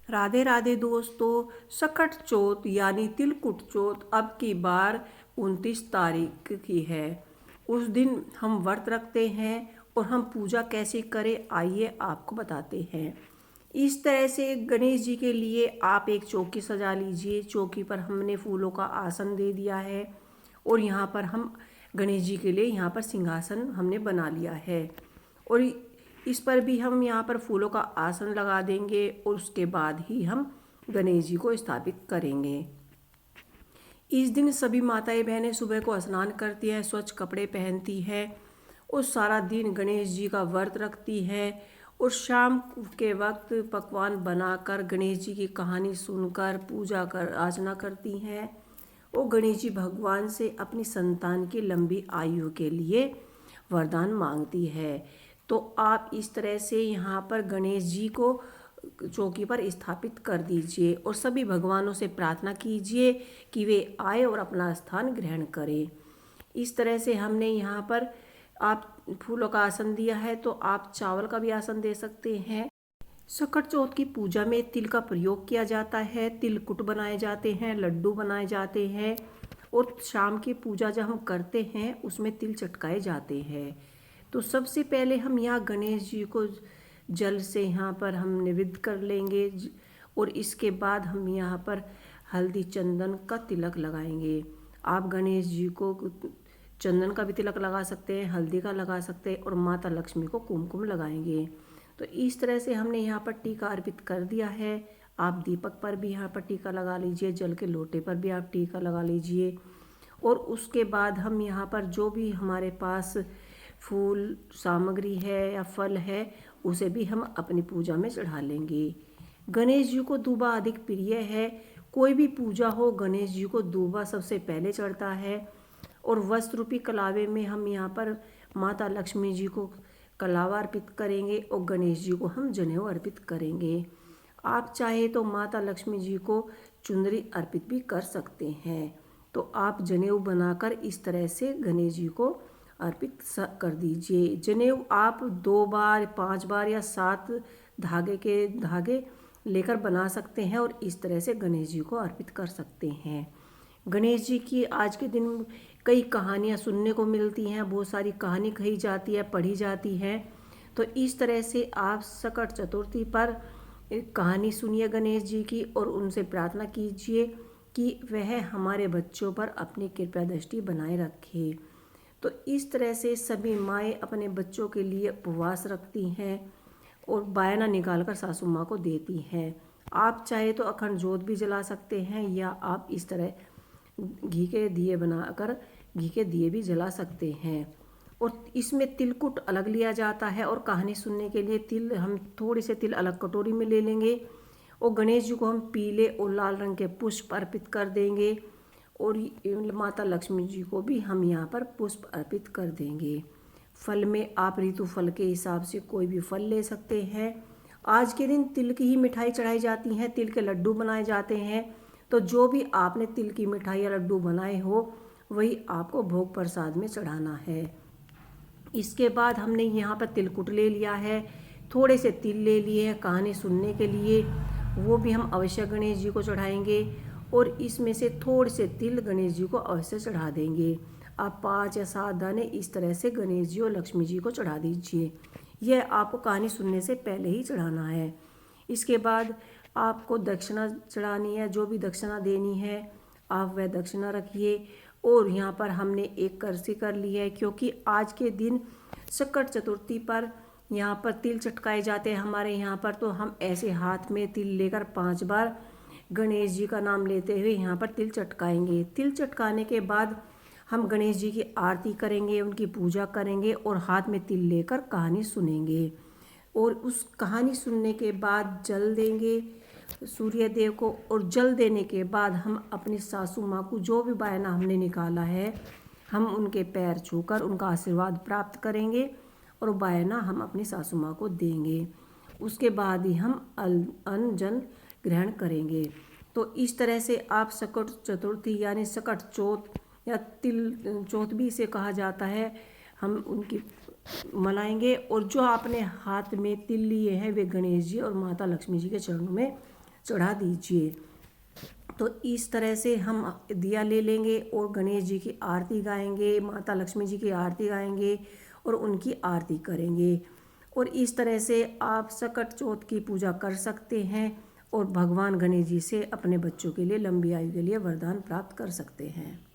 राधे राधे दोस्तों। सकट चौथ यानी तिलकुट चौथ अब की बार 29 तारीख की है। उस दिन हम व्रत रखते हैं और हम पूजा कैसे करें आइए आपको बताते हैं। इस तरह से गणेश जी के लिए आप एक चौकी सजा लीजिए। चौकी पर हमने फूलों का आसन दे दिया है और यहाँ पर हम गणेश जी के लिए यहाँ पर सिंहासन हमने बना लिया है और इस पर भी हम यहाँ पर फूलों का आसन लगा देंगे और उसके बाद ही हम गणेश जी को स्थापित करेंगे। इस दिन सभी माताएं बहनें सुबह को स्नान करती हैं, स्वच्छ कपड़े पहनती हैं और सारा दिन गणेश जी का व्रत रखती हैं और शाम के वक्त पकवान बनाकर गणेश जी की कहानी सुनकर पूजा कर अर्चना करती हैं और गणेश जी भगवान से अपनी संतान की लंबी आयु के लिए वरदान मांगती है। तो आप इस तरह से यहाँ पर गणेश जी को चौकी पर स्थापित कर दीजिए और सभी भगवानों से प्रार्थना कीजिए कि वे आए और अपना स्थान ग्रहण करें। इस तरह से हमने यहाँ पर आप फूलों का आसन दिया है तो आप चावल का भी आसन दे सकते हैं। सकट चौथ की पूजा में तिल का प्रयोग किया जाता है, तिलकुट बनाए जाते हैं, लड्डू बनाए जाते हैं और शाम की पूजा जब हम करते हैं उसमें तिल चटकाए जाते हैं। तो सबसे पहले हम यहाँ गणेश जी को जल से यहाँ पर हम निवेद्य कर लेंगे और इसके बाद हम यहाँ पर हल्दी चंदन का तिलक लगाएंगे। आप गणेश जी को चंदन का भी तिलक लगा सकते हैं, हल्दी का लगा सकते हैं और माता लक्ष्मी को कुमकुम लगाएंगे। तो इस तरह से हमने यहाँ पर टीका अर्पित कर दिया है। आप दीपक पर भी यहाँ पर टीका लगा लीजिए, जल के लोटे पर भी आप टीका लगा लीजिए और उसके बाद हम यहाँ पर जो भी हमारे पास फूल सामग्री है या फल है उसे भी हम अपनी पूजा में चढ़ा लेंगे। गणेश जी को दूबा अधिक प्रिय है। कोई भी पूजा हो गणेश जी को दूबा सबसे पहले चढ़ता है और वस्त्र रूपी कलावे में हम यहाँ पर माता लक्ष्मी जी को कलावा अर्पित करेंगे और गणेश जी को हम जनेऊ अर्पित करेंगे। आप चाहे तो माता लक्ष्मी जी को चुनरी अर्पित भी कर सकते हैं। तो आप जनेऊ बनाकर इस तरह से गणेश जी को अर्पित कर दीजिए। जनेऊ आप 2 बार 5 बार या 7 धागे लेकर बना सकते हैं और इस तरह से गणेश जी को अर्पित कर सकते हैं। गणेश जी की आज के दिन कई कहानियाँ सुनने को मिलती हैं, बहुत सारी कहानी कही जाती है, पढ़ी जाती है। तो इस तरह से आप सकट चतुर्थी पर एक कहानी सुनिए गणेश जी की और उनसे प्रार्थना कीजिए कि वह हमारे बच्चों पर अपनी कृपा दृष्टि बनाए रखे। तो इस तरह से सभी माएँ अपने बच्चों के लिए उपवास रखती हैं और बायना निकाल कर सासू माँ को देती हैं। आप चाहे तो अखंड जोत भी जला सकते हैं या आप इस तरह घी के दिए बनाकर घी के दिए भी जला सकते हैं। और इसमें तिलकुट अलग लिया जाता है और कहानी सुनने के लिए तिल हम थोड़े से तिल अलग कटोरी में ले लेंगे और गणेश जी को हम पीले और लाल रंग के पुष्प अर्पित कर देंगे और माता लक्ष्मी जी को भी हम यहाँ पर पुष्प अर्पित कर देंगे। फल में आप ऋतु फल के हिसाब से कोई भी फल ले सकते हैं। आज के दिन तिल की ही मिठाई चढ़ाई जाती हैं, तिल के लड्डू बनाए जाते हैं। तो जो भी आपने तिल की मिठाई या लड्डू बनाए हो वही आपको भोग प्रसाद में चढ़ाना है। इसके बाद हमने यहाँ पर तिलकुट ले लिया है, थोड़े से तिल ले लिए हैं कहानी सुनने के लिए, वो भी हम अवश्य गणेश जी को चढ़ाएंगे और इसमें से थोड़े से तिल गणेश जी को अवश्य चढ़ा देंगे। आप 5 या 7 दाने इस तरह से गणेश जी और लक्ष्मी जी को चढ़ा दीजिए। यह आपको कहानी सुनने से पहले ही चढ़ाना है। इसके बाद आपको दक्षिणा चढ़ानी है, जो भी दक्षिणा देनी है आप वह दक्षिणा रखिए। और यहाँ पर हमने एक करसी कर ली है क्योंकि आज के दिन सकट चतुर्थी पर यहाँ पर तिल चटकाए जाते हैं हमारे यहाँ पर। तो हम ऐसे हाथ में तिल लेकर 5 बार गणेश जी का नाम लेते हुए यहाँ पर तिल चटकाएंगे। तिल चटकाने के बाद हम गणेश जी की आरती करेंगे, उनकी पूजा करेंगे और हाथ में तिल लेकर कहानी सुनेंगे। और उस कहानी सुनने के बाद जल देंगे सूर्य देव को और जल देने के बाद हम अपनी सासू माँ को जो भी बायना हमने निकाला है हम उनके पैर छूकर उनका आशीर्वाद प्राप्त करेंगे और बायना हम अपनी सासू माँ को देंगे। उसके बाद ही हम अन्न जल ग्रहण करेंगे। तो इस तरह से आप सकट चतुर्थी यानी सकट चौथ या तिल चौथ भी इसे कहा जाता है, हम उनकी मनाएंगे। और जो आपने हाथ में तिल लिए हैं वे गणेश जी और माता लक्ष्मी जी के चरणों में चढ़ा दीजिए। तो इस तरह से हम दिया ले लेंगे और गणेश जी की आरती गाएंगे, माता लक्ष्मी जी की आरती गाएंगे और उनकी आरती करेंगे। और इस तरह से आप सकट चौथ की पूजा कर सकते हैं और भगवान गणेश जी से अपने बच्चों के लिए लंबी आयु के लिए वरदान प्राप्त कर सकते हैं।